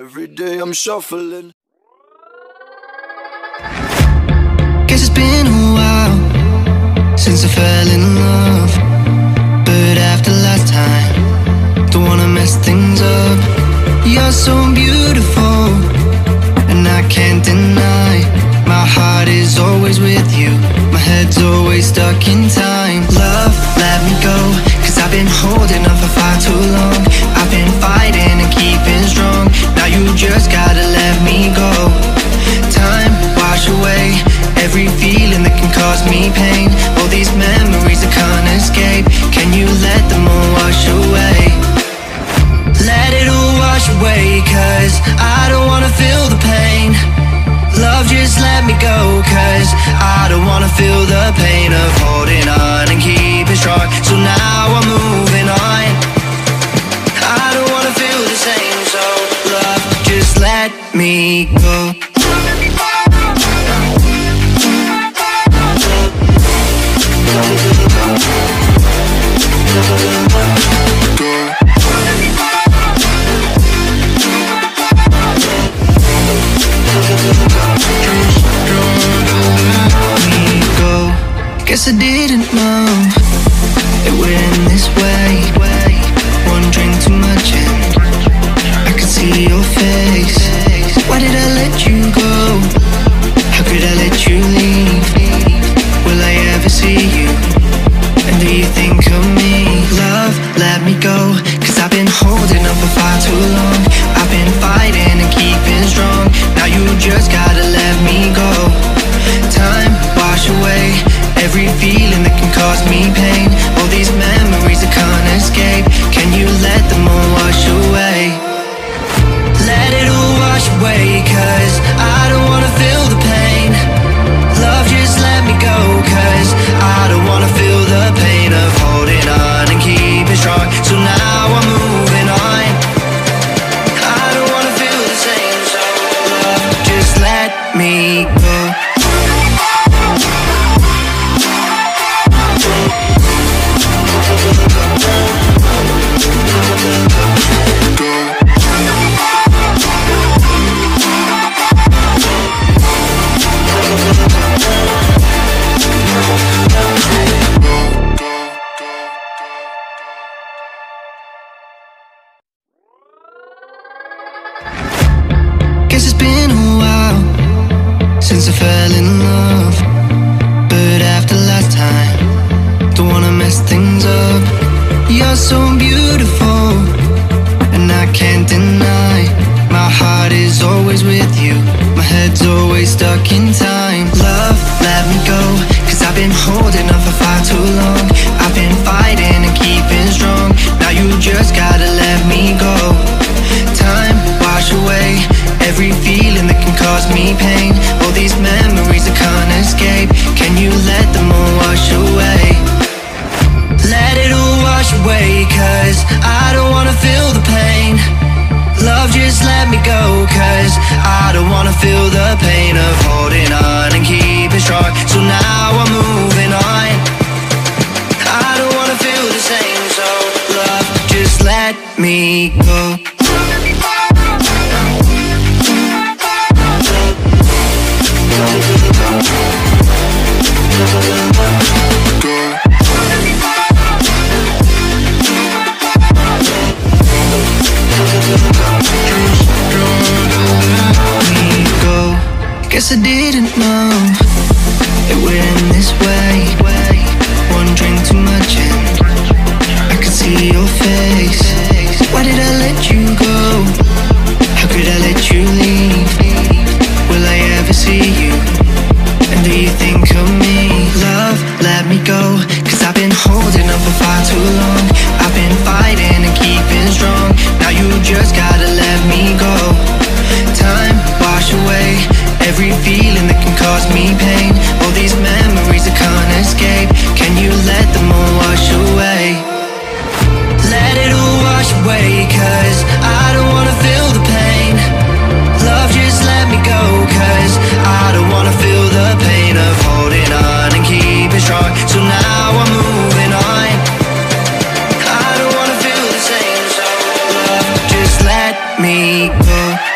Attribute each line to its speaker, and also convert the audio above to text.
Speaker 1: Every day I'm shuffling.
Speaker 2: Guess it's been a while since I fell in love, but after last time, don't wanna mess things up. You're so beautiful, and I can't deny. My heart is always with you, my head's always stuck in time. Love, let me go, cause I've been holding on for far too long. I've been fighting and keeping strong, now you just gotta let me go. Time, wash away every feeling that can cause me pain. All these memories I can't escape, can you let them all wash away? Let it all wash away, cause I don't wanna feel the pain. Love, just let me go, cause I don't wanna feel the pain of holding on and keeping strong. So now I'm moving on, I don't wanna feel the same. So love, just let me go. Guess I didn't know it would end this way. One drink too much and I could see your face. Why did I let you go? How could I let you leave? Will I ever see you? And do you think of me? Love, let me go, cause I've been holding on for far too long. I've been fighting and keeping strong, now you just gotta let me go. Time, wash away every feeling that can cause me pain. All these memories I can't escape, can you let them all wash away? Let it all wash away, cause I don't wanna feel the pain. Love, just let me go, cause I don't wanna feel the pain of holding on and keeping strong. So now I'm moving on, I don't wanna feel the same. So love, just let me go. Guess it's been a while since I fell in love, but after last time, don't wanna mess things up. You're so beautiful, and I can't deny. My heart is always with you, my head's always stuck in time. Love, let me go, cause I've been holding on for far too long. I've been fighting and keeping strong, now you just gotta let me go. Time, wash away every feeling that can cause me pain. All these memories I can't escape, can you let them all wash away? Let it all wash away, cause I don't wanna feel the pain. Love, just let me go, cause I don't wanna feel the pain of holding on and keeping strong. So now I'm moving on, I don't wanna feel the same. So love, just let me go. Guess I didn't know it would end this way. One drink too much and I could see your face. Why did I let you go? How could I let you leave? Will I ever see you? And do you think of me? Love, let me go, cause I've been holding on for far too long. I've been fighting and keeping strong, now you just gotta let me go. Time, wash away every feeling that can cause me pain. All these memories I can't escape, can you let them all wash away? Let it all wash away, cause I don't wanna feel the pain. Love, just let me go, cause I don't wanna feel the pain of holding on and keeping strong. So now I'm moving on, I don't wanna feel the same. So love, just let me go.